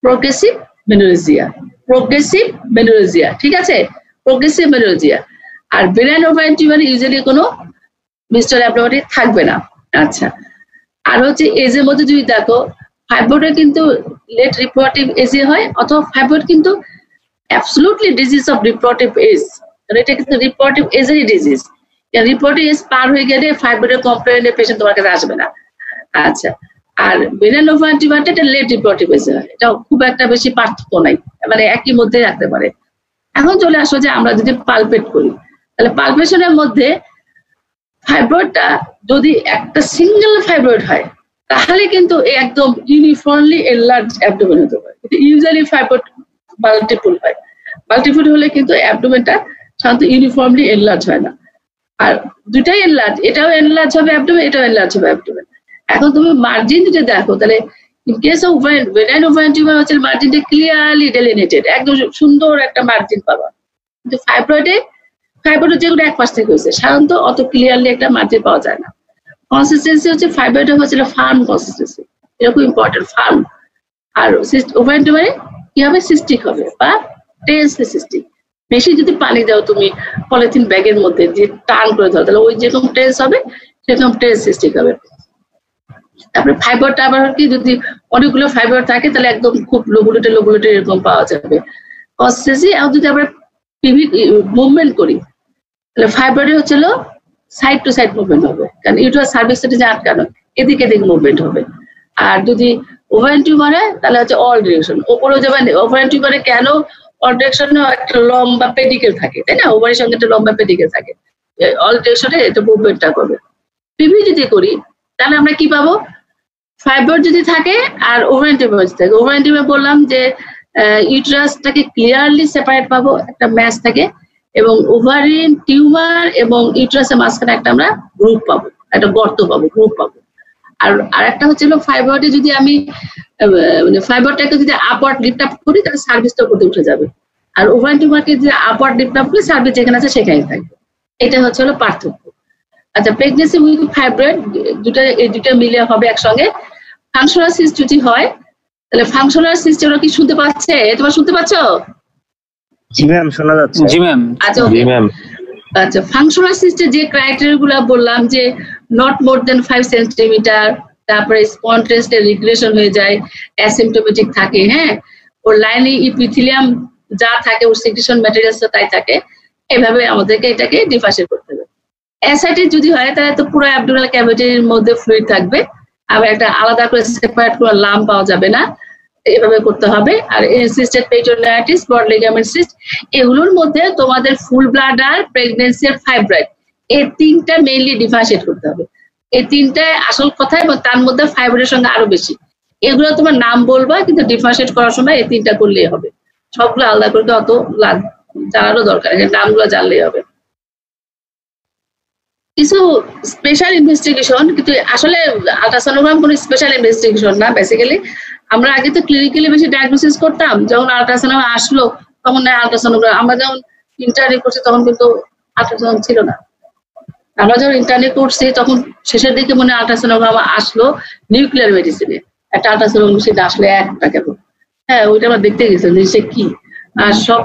প্রোগ্রেসিভ মেনোরেজিয়া, প্রোগ্রেসিভ মেনোরেজিয়া, ঠিক আছে, প্রোগ্রেসিভ মেনোরেজিয়া। আর বেনাইন ওভারিয়ান টিউমারে ইউজুয়ালি কোনো মিস্ট্রাল অ্যাবনর্মালিটি থাকবে না। আচ্ছা, আর হচ্ছে এজের মধ্যে যদি দেখো, ফাইব্রয়েডে কিন্তু লেট রিপ্রোডাক্টিভ এজে হয়, অথবা ফাইব্রয়েড কিন্তু absolutely disease of reproductive age, এটা কিন্তু রিপ্রোডাক্টিভ এজেরই ডিজিজ। রিপ্রোডাক্টিভ এজ পার হয়ে গেলে ফাইব্রয়েডের কমপ্লেনের পেশেন্ট তোমার কাছে আসবে না। আচ্ছা, আর বেনাইন ওভারিয়ান টিউমারটা এটা লেট রিপ্রোডাক্টিভ এজ হয়, এটা খুব একটা বেশি পার্থক্য নাই, মানে একই মধ্যে রাখতে পারে। এখন চলে আসো যে আমরা যদি পালপেট করি, তাহলে পালপেশনের মধ্যে ফাইব্রয়েডটা যদি একটা সিঙ্গেল ফাইব্রয়েড হয় তাহলে কিন্তু একদম ইউনিফর্মলি এনলার্জ অ্যাবডোমেন হতে পারে। ইউজুয়ালি ফাইব্রয়েড মাল্টিপল হয়, মাল্টিপল হলে কিন্তু অ্যাবডোমেনটা সাধারণত ইউনিফর্মলি এনলার্জ হয় না। আর দুটাই এনলার্জ, এটাও এনলার্জ হবে অ্যাবডোমেন, এটাও এনলার্জ হবে অ্যাবডোমেন। এখন তুমি মার্জিন যদি দেখো, তাহলে in case of benign ovarian tumour হচ্ছে মার্জিনটা ক্লিয়ারলি ডেলিনেটেড, একদম সুন্দর একটা মার্জিন পাবা। কিন্তু ফাইব্রয়েডে যেগুলো এক পাশ থেকে হয়েছে সাধারণত অত ক্লিয়ারলি একটা মার্জিন পাওয়া যায় না। কনসিস্টেন্সি হচ্ছে ফাইব্রয়েডে হচ্ছে ফার্ম কনসিস্টেন্সি, এটা খুব ইম্পর্টেন্ট, ফার্ম। আর ওভারিয়ান টিউমারে কি হবে? সিস্টিক হবে বা টেন্সলি সিস্টিক। বেশি যদি পানি দাও তুমি পলিথিন ব্যাগের মধ্যে যে টান করে দাও, তাহলে ওই যেরকম টেন্স হবে সেরকম টেন্স সিস্টিক হবে। তারপরে ফাইবারটা আবার কি, যদি অনেকগুলো ফাইবার থাকে তাহলে একদম খুব লোবুলেটে এরকম পাওয়া যাবে কনসিস্টেন্সি। আর যদি আমরা পিভিট মুভমেন্ট করি তাহলে ফাইবারে হচ্ছে সাইড টু সাইড মুভমেন্ট হবে, কারণ ইউটেরাস সার্ভিক্সটা যে আটকানো, এদিকে এদিকে মুভমেন্ট হবে। আর যদি ওভারিয়ান টিউমার হয় তাহলে হচ্ছে অল ডিরেকশন, ওপরেও যাবেন। ওভারিয়ান টিউমারে কেন অল ডিরেকশনে একটা লম্বা পেডিকেল থাকে, তাই না? ওভারের সঙ্গে একটা লম্বা পেডিকেল থাকে, অল ডিরেকশনে এটা মুভমেন্টটা করবে। পিভি যদি করি তাহলে আমরা কি পাবো? ফাইব্রয়েড যদি থাকে আর ওভারিয়ান টিউমার যদি থাকে। ওভারিয়ান টিউমার বললাম যে ইউটেরাসটাকে ক্লিয়ারলি সেপারেট পাবো, একটা ম্যাচ থাকে, এবং ওভারিয়ান টিউমার এবং ইউটেরাসের মাঝখানে একটা আমরা গ্রুপ পাবো, একটা গর্ত পাবো, গ্রুপ পাবো। আর একটা হচ্ছে ফাইব্রয়েডে যদি আমি মানে ফাইব্রয়েডটাকে যদি আপওয়ার্ড লিফট আপ করি তাহলে সার্ভিসটা করতে উঠে যাবে। আর ওভারিয়ান টিউমারকে যদি আপওয়ার্ড লিফট আপ করি সার্ভিস যেখানে আছে সেখানেই থাকবে। এটা হচ্ছে পার্থক্য। আচ্ছা, প্রেগনেন্সি উইথ ফাইব্রয়েড এই দুটা মিলে হবে একসঙ্গে। ফাংশনাল সিস্ট যদি হয় তাহলে ফাংশনাল সিস্ট ওরা কি শুনতে পাচ্ছে? তোমরা শুনতে পাচ্ছ? জি ম্যাম, শোনা যাচ্ছে। জি ম্যাম। আচ্ছা, জি ম্যাম। আচ্ছা, ফাংশনাল সিস্টের যে ক্রাইটেরিয়া গুলো বললাম, যে নট মোর দেন 5 সেন্টিমিটার, তারপরে স্পন্টেনিয়াসলি রিগ্রেশন হয়ে যায়, অ্যাসিম্পটোমেটিক থাকে, হ্যাঁ, ওর লাইনিং ইপিথেলিয়াম যা থাকে, ওর সিক্রেশন ম্যাটেরিয়ালস তাই থাকে। এভাবে আমাদেরকে এটাকে ডিফারেন্সিয়েট করতে হবে। অ্যাসাইটিস যদি হয় তাহলে তো পুরো অ্যাবডোমিনাল ক্যাভিটির মধ্যে ফ্লুইড থাকবে, আবার একটা আলাদা করে সেপারেট করে লাম্প পাওয়া যাবে না, এভাবে করতে হবে। আর সিস্টেড পেরিটোনিয়াইটিস, ব্রড লিগামেন্ট সিস্ট, এগুলোর মধ্যে তোমাদের ফুল ব্লাডার, প্রেগন্যান্সি আর ফাইব্রয়েড, এই তিনটা মেইনলি ডিফারেন্সিয়েট করতে হবে। এই তিনটায় আসল কথা, এবং তার মধ্যে ফাইব্রয়েডের সঙ্গে আরো বেশি। এগুলো তোমার নাম বলবা, কিন্তু ডিফারেন্সিয়েট করার সময় এই তিনটা করলেই হবে, সবগুলো আলাদা করে অত জানারও দরকার, নামগুলো জানলেই হবে। কিছু স্পেশাল ইনভেস্টিগেশন, কিন্তু আসলে আল্ট্রাসোনোগ্রাম কোনো স্পেশাল ইনভেস্টিগেশন না। বেসিক্যালি আমরা আগে তো ক্লিনিক্যালি বেশি ডায়াগনোসিস করতাম, যখন আল্ট্রাসোনোগ্রাম আসলো তখন আল্ট্রাসোনোগ্রাম, আমরা যখন ইন্টার্নি করছি তখন কিন্তু আল্ট্রাসোনোগ্রাম ছিল না। আমরা যখন ইন্টার্নি করছি তখন শেষের দিকে মনে আল্ট্রাসোনোগ্রাম আসলো নিউক্লিয়ার মেডিসিনে, একটা আল্ট্রাসোনোগ্রাম মেশিন আসলে একটা কেবল, হ্যাঁ, ওইটা আমরা দেখতে গেছিলাম যে সে কি। আর সব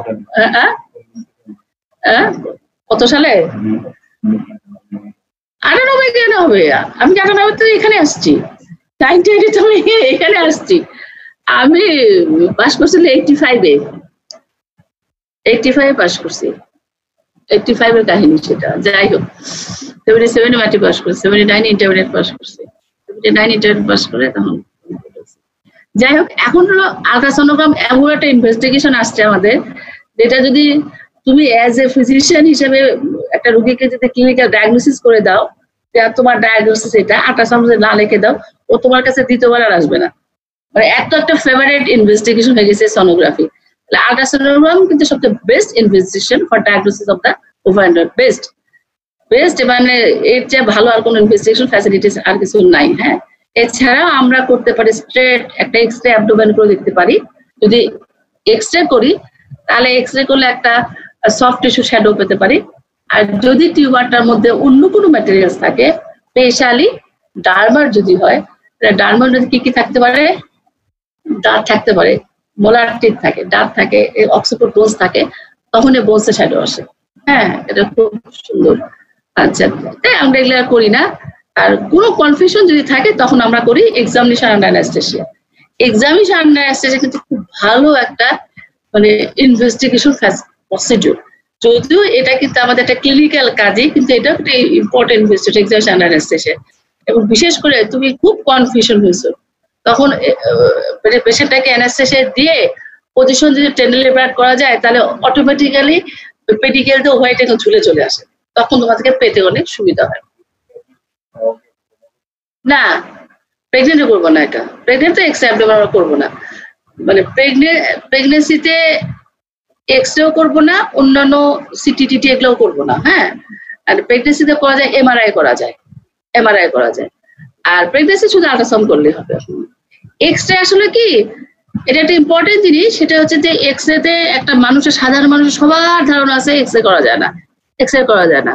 কত সালে? 98 কেন হবে? আমি 98 এখানে আসছি, 98 তো আমি এখানে আসছি। আমি পাস করছি 85 পাস করছি। 85 এর কাহিনী সেটা। যাই হোক, 77 ম্যাট্রিক পাস করছি, 79 ইন্টারমিডিয়েট পাস করছি, 79 ইন্টারমিডিয়েট পাস করে তখন। যাই হোক, এখন হলো আল্ট্রাসোনোগ্রাম এমন একটা ইনভেস্টিগেশন আসছে আমাদের, যেটা যদি তুমি অ্যাজ এ ফিজিশিয়ান হিসেবে একটা রোগীকে যদি ক্লিনিক্যাল ডায়াগনোসিস করে দাও যে তোমার ডায়াগনোসিস এটা, আল্ট্রাসাউন্ড না লিখে দাও, ও তোমার কাছে দ্বিতীয়বার আর আসবে না। মানে একটা ফেভারিট ইনভেস্টিগেশন হয়ে গেছে সোনোগ্রাফি। আল্ট্রাসোনোগ্রাম কিন্তু সবচেয়ে best investigation for diagnosis of the over best মানে এর চেয়ে ভালো আর কোনো ইনভেস্টিগেশন ফ্যাসিলিটিস আর কিছু নাই। হ্যাঁ, এছাড়াও আমরা করতে পারি স্ট্রেট একটা এক্সরে অ্যাবডোমেন করে দেখতে পারি। যদি এক্সরে করি তাহলে এক্সরে করলে একটা সফট টিস্যু শ্যাডো পেতে পারি। আর যদি টিউমারটার মধ্যে অন্য কোনো ম্যাটেরিয়ালস থাকে, স্পেশালি ডার্মার যদি হয়, ডার্মার যদি কি কি থাকতে পারে, দাঁত থাকতে পারে, মোলার টিথ থাকে, দাঁত থাকে, অক্সিপোড বোনস থাকে, তখন এই বোনসে শ্যাডো আসে। হ্যাঁ, এটা খুব সুন্দর। আচ্ছা, আমরা এগুলো করি না। আর কোনো কনফিউশন যদি থাকে তখন আমরা করি examination under anaesthesia. Examination under anaesthesia কিন্তু খুব ভালো একটা মানে ইনভেস্টিগেশন প্রসিডিউর। যদিও এটা কিন্তু আমাদের একটা ক্লিনিক্যাল কাজই, কিন্তু এটা একটা important investigation examination under anaesthesia. এবং বিশেষ করে তুমি খুব কনফিউশন হয়েছো, তখন পেশেন্টটাকে অ্যানেস্থেসিয়া দিয়ে পজিশন যদি টেন্ডেলিভার করা যায় তাহলে অটোমেটিক্যালি পেডিকেল দিয়ে হোয়াইট এখন ঝুলে চলে আসে, তখন তোমাদেরকে পেতে অনেক সুবিধা হয়। না, প্রেগনেন্ট করবো না, এটা প্রেগনেন্ট তো এক্সরে আমরা করবো না। মানে প্রেগনেন্সিতে এক্সরেও করবো না, অন্যান্য সিটিটিটি এগুলোও করবো না। হ্যাঁ, আর প্রেগনেন্সিতে করা যায় এমআরআই করা যায়, আর প্রেগনেন্সি শুধু আল্ট্রাসাউন্ড করলে হবে। এক্সরে আসলে কি এটা একটা ইম্পর্টেন্ট জিনিস, সেটা হচ্ছে যে এক্সরেতে একটা মানুষের, সাধারণ মানুষের সবার ধারণা আছে এক্সরে করা যায় না,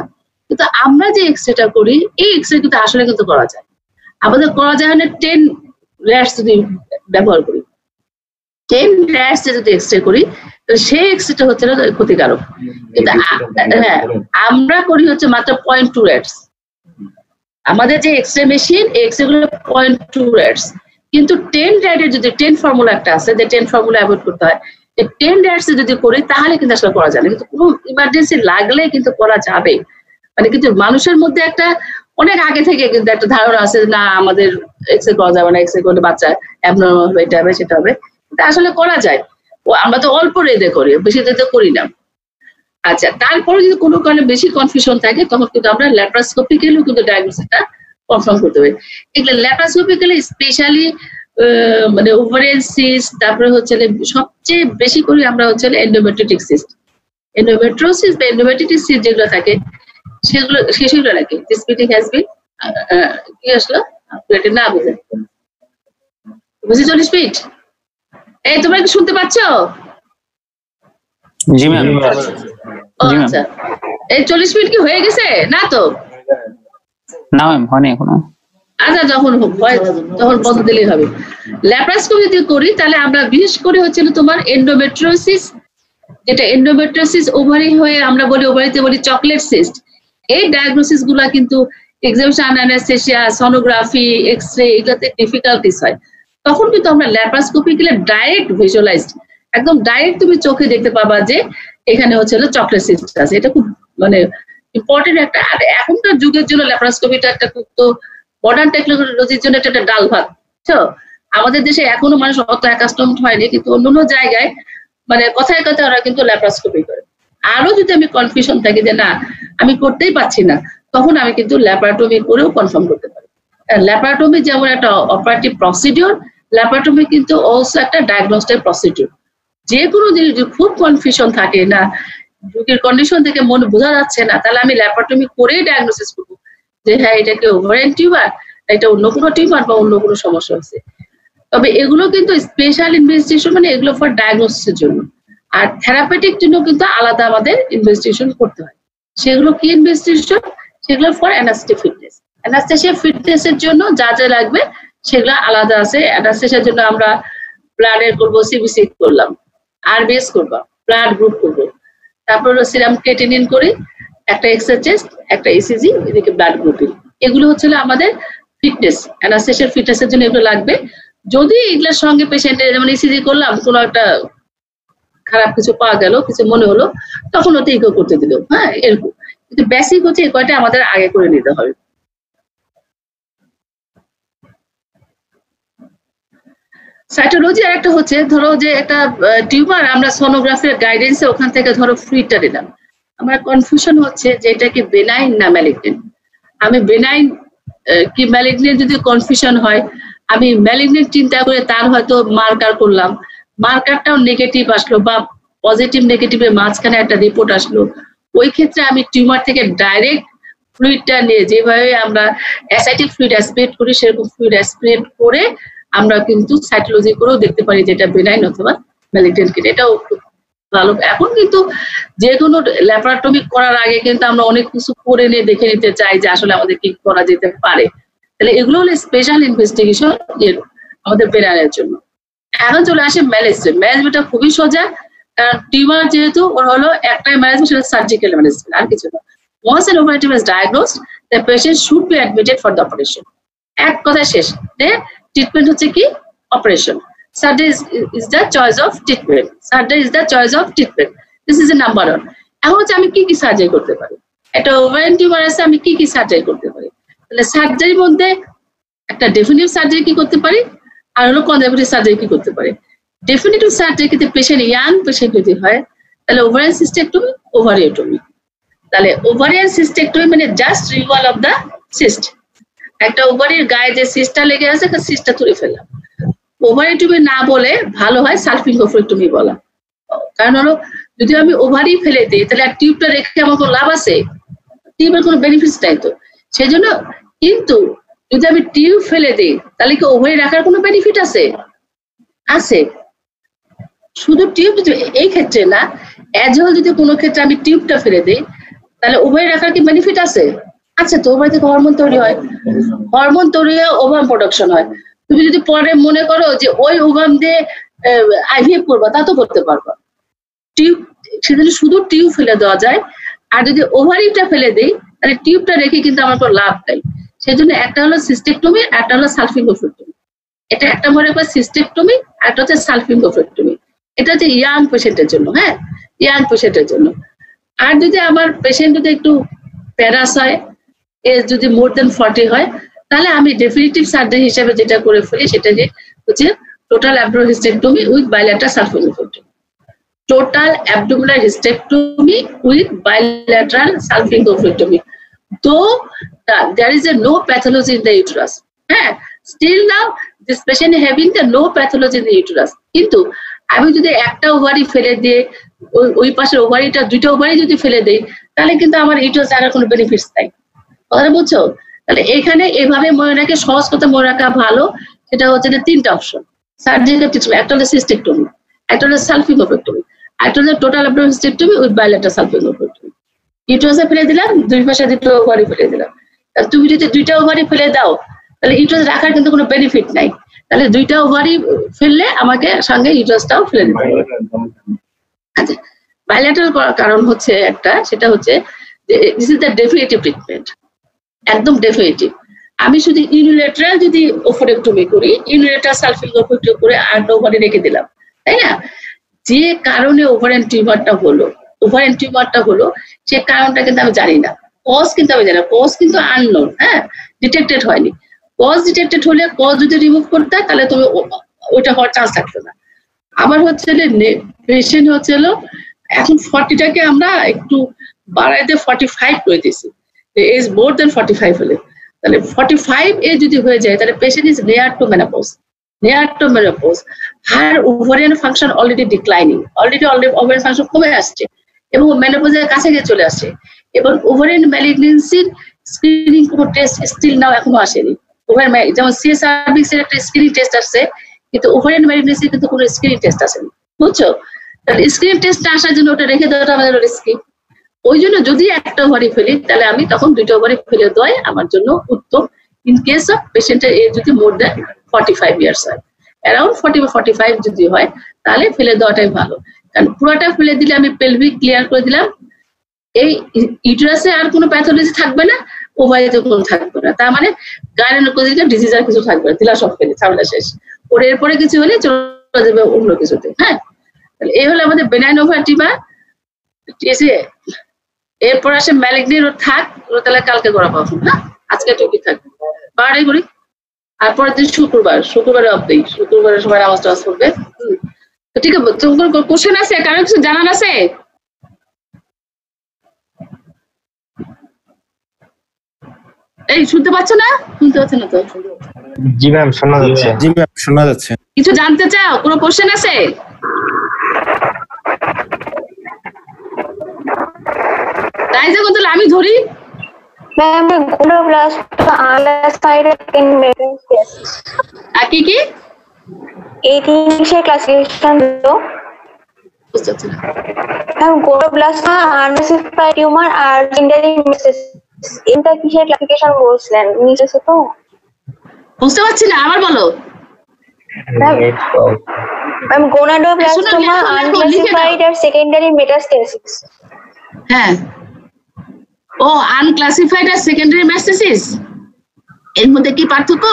কিন্তু আমরা যে এক্সরেটা করি এই এক্সরে কিন্তু আসলে কিন্তু করা যায়। আমাদের করা যায় না 10 র্যাটস যদি ব্যবহার করি, 10 র্যাটস যদি এক্সরে করি সেই এক্সরেটা হচ্ছে না ক্ষতিকারক। কিন্তু হ্যাঁ, আমরা করি হচ্ছে মাত্র 0.2 র্যাটস। আমাদের যে এক্সরে মেশিন, এক্সরে গুলো 0.2 র্যাটস। কিন্তু 10 র্যাটের যদি 10 ফর্মুলা একটা আছে, যে 10 ফর্মুলা অ্যাভয়েড করতে হয়, 10 র্যাটস যদি করি তাহলে কিন্তু আসলে করা যায় না। কিন্তু কোনো ইমার্জেন্সি লাগলে কিন্তু করা যাবে। মানে কিন্তু মানুষের মধ্যে একটা অনেক আগে থেকে কিন্তু একটা ধারণা আছে না আমাদের এক্সরে করা যাবে না, এক্সরে করলে বাচ্চা অ্যাবনর্মাল হবে, এটা হবে সেটা হবে, কিন্তু আসলে করা যায়। ও আমরা তো অল্প রেদে করি, বেশি রেদে করি না। আচ্ছা, তারপরে যদি কোনো কারণে বেশি কনফিউশন থাকে তখন কিন্তু আমরা ল্যাপারোস্কোপিক্যালিও কিন্তু ডায়াগনোসিসটা কনফার্ম করতে পারি। এগুলো ল্যাপারোস্কোপিক্যালি স্পেশালি মানে ওভারিয়ান সিস্ট, তারপরে হচ্ছে সবচেয়ে বেশি করি আমরা হচ্ছে এন্ডোমেট্রিটিক সিস্ট, এন্ডোমেট্রোসিস বা এন্ডোমেট্রিটিক সিস্ট যেগুলো থাকে সেগুলো নাকি দিস মিটিং হ্যাজ বিন কি আসলো না বুঝে 40 মিনিট। এই তোমরা কি শুনতে পাচ্ছ? জি ম্যাম। আচ্ছা, এই 40 মিনিট কি হয়ে গেছে? না তো, না ম্যাম হয়নি এখনো। আচ্ছা, যখন হয় তখন বন্ধ দিলেই হবে। ল্যাপারোস্কোপি যদি করি তাহলে আমরা বিশেষ করে হচ্ছে তোমার এন্ডোমেট্রিওসিস, যেটা এন্ডোমেট্রিওসিস ওভারি হয়ে আমরা বলি, ওভারিতে বলি চকলেট সিস্ট, এই ডায়াগনোসিস গুলা কিন্তু examination under anaesthesia, sonography, x-ray এগুলোতে ডিফিকাল্টিস হয়। তখন কিন্তু আমরা ল্যাপারোস্কোপিক্যালি ডাইরেক্ট ভিজুয়ালাইজড, একদম ডাইরেক্ট তুমি চোখে দেখতে পাবা যে এখানে হচ্ছে চকলেট সিস্ট আছে। এটা খুব মানে ইম্পর্টেন্ট একটা। আর এখনকার যুগের জন্য ল্যাপারোস্কোপিটা একটা খুব তো মডার্ন টেকনোলজির জন্য এটা একটা ডাল ভাত। তো আমাদের দেশে এখনো মানুষ অত অ্যাকাস্টমড হয়নি, কিন্তু অন্যান্য জায়গায় মানে কথায় কথায় ওরা কিন্তু ল্যাপারোস্কোপি করে। আরো যদি আমি কনফিউশন থাকি যে না আমি করতেই পারছি না, তখন আমি কিন্তু ল্যাপারোটমি করেও কনফার্ম করতে পারি। ল্যাপারোটমি যেমন একটা অপারেটিভ প্রসিডিওর, ল্যাপারোটমি কিন্তু অলসো একটা ডায়াগনস্টিক প্রসিডিওর। যে কোনো জিনিস খুব কনফিউশন থাকে না, রোগীর কন্ডিশন থেকে মনে বোঝা যাচ্ছে না, তাহলে আমি ল্যাপারোটমি করেই ডায়াগনোসিস করবো যে হ্যাঁ এটা কি ওভারিয়ান টিউমার, এটা অন্য কোনো টিউমার বা অন্য কোনো সমস্যা হচ্ছে। তবে এগুলো কিন্তু স্পেশাল ইনভেস্টিগেশন, মানে এগুলো ফর ডায়াগনোসিসের জন্য। আর থেরাপিউটিক জন্য কিন্তু আলাদা আমাদের ইনভেস্টিগেশন করতে হয়। সেগুলো কি ইনভেস্টিগেশন? সেগুলো ফর অ্যানাস্থেটিক ফিটনেস। অ্যানাস্থেসিয়া ফিটনেসের জন্য যা যা লাগবে সেগুলো আলাদা আছে। অ্যানাস্থেসিয়ার জন্য আমরা ব্লাডের করবো, সিবিসি করলাম, আরবিএস করবো, ব্লাড গ্রুপ করবো, তারপর সিরাম ক্রিয়েটিনিন করি, একটা এক্সরে টেস্ট, একটা ইসিজি, এদিকে ব্লাড গ্রুপিং। এগুলো হচ্ছে আমাদের ফিটনেস, অ্যানাস্থেসিয়ার ফিটনেসের জন্য এগুলো লাগবে। যদি এগুলোর সঙ্গে পেশেন্টের যেমন ইসিজি করলাম, কোনো একটা খারাপ কিছু পাওয়া গেল, কিছু মনে হলো, তখন ওটা ইকো করতে দিল, হ্যাঁ এরকম। কিন্তু বেসিক হচ্ছে এই কয়টা আমাদের আগে করে নিতে হবে। সাইটোলজি আর একটা হচ্ছে ধরো যে একটা টিউমার আমরা সোনোগ্রাফির গাইডেন্সে ওখান থেকে ধরো ফ্লুইডটা দিলাম, আমার কনফিউশন হচ্ছে যে এটা কি বেনাইন না ম্যালিগনেন্ট। আমি বেনাইন কি ম্যালিগনেন্ট যদি কনফিউশন হয়, আমি ম্যালিগনেন্ট চিন্তা করে তার হয়তো মার্কার করলাম, মার্কারটাও নেগেটিভ আসলো বা পজিটিভ নেগেটিভের মাঝখানে একটা রিপোর্ট আসলো, ওই ক্ষেত্রে আমি টিউমার থেকে ডাইরেক্ট ফ্লুইডটা নিয়ে যেভাবে আমরা অ্যাসাইটিক ফ্লুইড অ্যাসপিরেট করি সেরকম ফ্লুইড অ্যাসপিরেট করে আমরা কিন্তু সাইটোলজি করেও দেখতে পারি যেটা বেনাইন অথবা ম্যালিগনেন্ট কিনা। এটাও ভালো। এখন কিন্তু যে কোনো ল্যাপারটমি করার আগে কিন্তু আমরা অনেক কিছু করে নিয়ে দেখে নিতে চাই যে আসলে আমাদের কি করা যেতে পারে। তাহলে এগুলো হলো স্পেশাল ইনভেস্টিগেশন আমাদের বেনাইনের জন্য। এখন চলে আসে ম্যানেজমেন্ট। ম্যানেজমেন্টটা খুবই সোজা, কারণ টিউমার যেহেতু ওর হলো একটাই ম্যানেজমেন্ট, সেটা সার্জিক্যাল ম্যানেজমেন্ট, আর কিছু না। Once an operative is diagnosed, the patient should be admitted for the operation. এক কথা শেষ। ট্রিটমেন্ট হচ্ছে কি? Operation. Surgery is the choice of treatment. Surgery is the choice of treatment. This is the number one. এখন হচ্ছে আমি কি কি সার্জারি করতে পারি? একটা ওভারিয়ান টিউমার আছে, আমি কি কি সার্জারি করতে পারি? তাহলে সার্জারির মধ্যে একটা ডেফিনিটিভ সার্জারি কি করতে পারি, আর হলো কনজারভেটিভ সার্জারি কি করতে পারি। ডেফিনিটিভ সার্জারি কিন্তু পেশেন্ট ইয়াং পেশেন্ট যদি হয় তাহলে ওভারিয়ান সিস্টেক্টমি, ওভারিওটমি। তাহলে ওভারিয়ান সিস্টেক্টমি মানে just removal of the cyst. একটা ওভারির গায়ে যে সিস্টটা লেগে আছে সিস্টটা তুলে ফেললাম। ওভারিওটমি না বলে ভালো হয় সালফিংগোফ্রেক্টমি বলা। কারণ হলো যদি আমি ওভারি ফেলে দিই তাহলে আর টিউবটা রেখে আমার কোনো লাভ আছে? টিউবের কোনো বেনিফিটস নাই তো। সেই জন্য কিন্তু যদি আমি টিউব ফেলে দিই তাহলে কি ওভারি রাখার কোনো বেনিফিট আছে? আছে। শুধু টিউব এই ক্ষেত্রে না, অ্যাজ হোল যদি কোনো ক্ষেত্রে আমি টিউবটা ফেলে দিই তাহলে ওভারি রাখার কি বেনিফিট আছে? আচ্ছা, তো ওভারি থেকে হরমোন তৈরি হয়, হরমোন তৈরি হয়ে ওভাম প্রোডাকশন হয়। তুমি যদি পরে মনে করো যে ওই ওভাম দিয়ে আইভিএফ করবা, তা তো করতে পারবা। টিউব সেজন্য শুধু টিউব ফেলে দেওয়া যায়, আর যদি ওভারিটা ফেলে দেই তাহলে টিউবটা রেখে কিন্তু আমার কোনো লাভ নাই। সেই জন্য একটা হলো সিস্টেক্টমি, একটা হলো সালফিংগোফ্রেক্টমি। এটা একটা মনে করে সিস্টেক্টমি, আর একটা হচ্ছে সালফিংগোফ্রেক্টমি। এটা হচ্ছে ইয়াং পেশেন্টের জন্য। হ্যাঁ, ইয়াং পেশেন্টের জন্য। আর যদি আমার পেশেন্ট যদি একটু প্যারাস হয়, এজ যদি মোর দেন 40 হয়, তাহলে আমি ডেফিনিটিভ সার্জারি হিসেবে যেটা করে ফেলি সেটা হচ্ছে total abdominal hysterectomy with bilateral salpingo oophorectomy. Total abdominal hysterectomy with bilateral salpingo oophorectomy. Though there is no pathology in the uterus, still now this patient having the no pathology in the uterus. কিন্তু আমি যদি একটা ovary ফেলে দিয়ে ওই পাশের ওভারিটা, দুইটা ovary যদি ফেলে দেই তাহলে কিন্তু আমার ইউটারাস রাখার কোনো বেনিফিটস নাই। কথা বুঝছো? তাহলে এখানে এভাবে মনে রাখে, সহজ কথা মনে রাখা ভালো। সেটা হচ্ছে যে তিনটা অপশন সার্জিক্যাল ট্রিটমেন্ট। একটা হলো সিস্টেক্টমি, একটা হলো সালফিংগোফ্রেক্টমি, একটা হলো total abdominal hysterectomy with bilateral salpingo oophorectomy. ইউটারাসে ফেলে দিলাম, দুই পাশে দুটো ওভারি ফেলে দিলাম। তুমি যদি দুইটা ওভারি ফেলে দাও তাহলে ইউটারাস রাখার কিন্তু কোনো বেনিফিট নাই। তাহলে দুইটা ওভারি ফেললে আমাকে সঙ্গে ইউটারাসটাও ফেলে দিতে হবে। আচ্ছা, বাইল্যাটারাল করার কারণ হচ্ছে একটা, সেটা হচ্ছে যে this is the definitive treatment, একদম ডেফিনিটিভ। আমি শুধু ইউনিলেটারাল যদি ওভারেক্টমি করি, ইউনিলেটারাল সালফিংগোফ্রেক্টমি করে আর ওভারি রেখে দিলাম, তাই না? যে কারণে ওভারিয়ান টিউমারটা হলো সে কারণটা কিন্তু আমি জানি না, কজ কিন্তু আমি জানি না, কজ কিন্তু আননোন, ডিটেক্টেড হয়নি। কজ ডিটেক্টেড হলে, কজ যদি রিমুভ করতে হয় তাহলে তুমি ওইটা হওয়ার চান্স থাকতো না। আবার হচ্ছে পেশেন্ট হচ্ছে এখন 40টাকে আমরা একটু বাড়াই দিয়ে 45 করে দিয়েছি, এজ মোর দেন 45 হলে। তাহলে 45 এজ যদি হয়ে যায় তাহলে patient is near to menopause. Her ovarian function already declining, already ovarian function কমে আসছে এবং মেনোপজের কাছে গিয়ে চলে আসছে। এবং ওভারিয়ান ম্যালিগন্যান্সির স্ক্রিনিং কোনো টেস্ট স্টিল নাও এখনো আসেনি। যেমন সিএসআরবিক্স এর একটা স্ক্রিনিং টেস্ট আসছে, কিন্তু ওভারিয়ান ম্যালিগন্যান্সির কিন্তু কোনো স্ক্রিনিং টেস্ট আসেনি, বুঝছো? তাহলে স্ক্রিনিং টেস্ট আসার জন্য ওটা রেখে দেওয়াটা আমাদের রিস্কি। ওই জন্য যদি একটা ওভারি ফেলি তাহলে আমি তখন দুইটা ওভারি ফেলে দেওয়াই আমার জন্য উত্তম। ইন কেস অফ পেশেন্টের এজ যদি মোর দেন 45 ইয়ার্স হয়, অ্যারাউন্ড 40 বা 45 যদি হয় তাহলে ফেলে দেওয়াটাই ভালো। কারণ পুরোটা ফেলে দিলে আমি পেলভিক ক্লিয়ার করে দিলাম, এই ইউটেরাসে আর কোনো প্যাথোলজি থাকবে না, ওভারিতে কোনো থাকবে না। তার মানে গাইনোকোলজিক্যাল ডিজিজ আর কিছু থাকবে না, দিলা সব ফেলে, ঝামেলা শেষ। ওর এরপরে কিছু হলে চলে যাবে অন্য কিছুতে। তাহলে এই হলো আমাদের বেনাইন ওভার টিউমার। ঠিক আছে, এরপর আসে ম্যালিগন্যান্ট। থাক, তাহলে কালকে করা পাবো। আজকে টুকি থাকবে, বাড়াই করি। আর পরের দিন শুক্রবারে অফ দেই, শুক্রবারে সবাই নামাজ টামাজ পড়বে। তো ঠিক আছে, তোমার কোশ্চেন আছে, কারো কিছু জানার আছে? এই শুনতে পাচ্ছ না? শুনতে পাচ্ছ না তো? জি ম্যাম শোনা যাচ্ছে। জি ম্যাম শোনা যাচ্ছে। কিছু জানতে চাও? কোনো কোশ্চেন আছে? তাই যখন তাহলে আমি ধরি। Ma'am, Gonoblast undecided in meningitis. আর কি কি? 18 classification below. বুঝতে পারছি না। Ma'am, Gonoblast unspecified tumor are secondary meningitis. এটা কিসের ক্লাসিফিকেশন বলছিলেন? নিচে তো বুঝতে পারছি না, আবার বলো। Ma'am, Gonoblastoma unclassified as secondary metastasis. হ্যাঁ, ও আনক্লাসিফাইড আর সেকেন্ডারি মেটাস্টেসিস, এর মধ্যে কি পার্থক্য?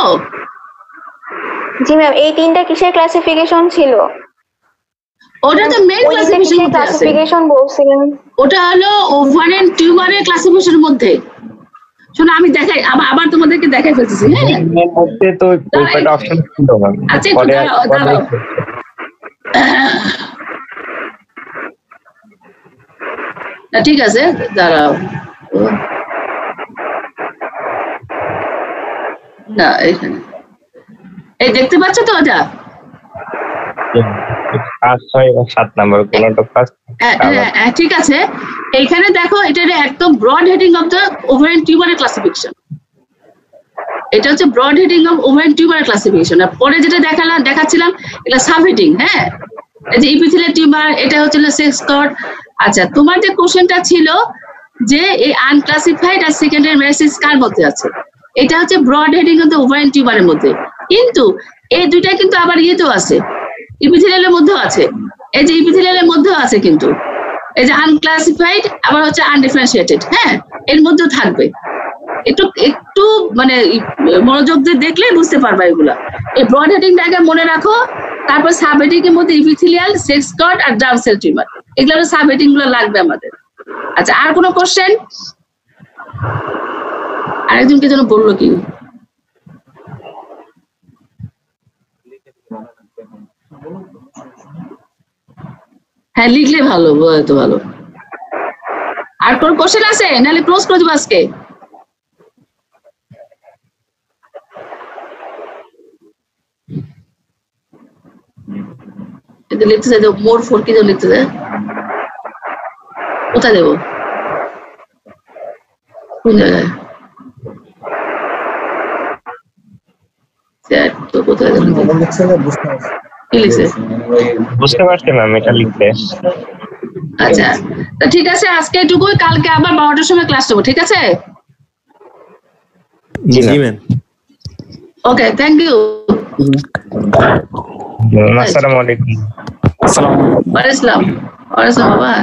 জি ম্যাম, এই তিনটা কিসের ক্লাসিফিকেশন ছিল? ওটা তো মেইন ক্লাসিফিকেশন বলছিলেন। ওটা হলো ওভারিয়ান টিউমারের ক্লাসিফিকেশনের মধ্যে। শোনো আমি দেখাই, আবার তোমাদেরকে দেখাই ফেলতেছি। হ্যাঁ, এর মধ্যে তো ওই কয়টা অপশন ছিল ম্যাম। আচ্ছা একটু দাঁড়াও। না ঠিক আছে, দাঁড়াও। না এখানে এই দেখতে পাচ্ছ তো ওটা? 5, 6 আর 7 নাম্বার কোনটা ফার্স্ট? হ্যাঁ ঠিক আছে, এইখানে দেখো এটা একদম broad heading of the ovarian টিউমারের ক্লাসিফিকেশন। এটা হচ্ছে ব্রড হেডিং অফ ওভারিয়ান টিউমারের ক্লাসিফিকেশন। আর পরে যেটা দেখাচ্ছিলাম এটা সাব হেডিং। হ্যাঁ, এই যে ইপিথেলিয়াল টিউমার, এটা হচ্ছে সেক্স কর্ড। আচ্ছা, তোমার যে কোশ্চেনটা ছিল যে এই আনক্লাসিফাইড আর সেকেন্ডারি মেটাস্টেসিস কার মধ্যে আছে, এটা হচ্ছে broad heading of the ovarian টিউমারের মধ্যে। কিন্তু এই দুইটা কিন্তু আবার ইয়েতেও আছে, ইপিথেলিয়ালের মধ্যেও আছে। এই যে ইপিথেলিয়ালের মধ্যেও আছে, কিন্তু এই যে আনক্লাসিফাইড আবার হচ্ছে আনডিফারেন্সিয়েটেড। হ্যাঁ, এর মধ্যেও থাকবে। একটু মানে মনোযোগ দিয়ে দেখলে বুঝতে পারবা এগুলা। এই ব্রড হেডিংটা আগে মনে রাখো, তারপর সাব হেডিং এর মধ্যে ইপিথেলিয়াল, সেক্স কর্ড আর জার্ম সেল টিউমার, এগুলো সাব হেডিং গুলো লাগবে আমাদের। আচ্ছা, আর কোনো কোশ্চেন? আরেকজনকে যেন বললো কি? হ্যাঁ, লিখলে ভালো, তো ভালো। আর কোন কোশ্চেন আছে? নাহলে ক্লোজ করে দেবো আজকে। এটা লিখতে চাই, মোর 4 কি যেন লিখতে চাই, কোথায় দেবো? কোন জায়গায়? তো কোথায় দেবো? কি লিখছে? বুঝতে পারছি ম্যাম, এটা লিখতে। আচ্ছা, তো ঠিক আছে, আজকে এটুকুই। কালকে আবার 12টার সময় ক্লাস দেবো, ঠিক আছে? জি ম্যাম। Okay, thank you. আসসালামু আলাইকুম। আসসালামু আলাইকুম। ওয়ালাইকুম আসসালাম বাবা।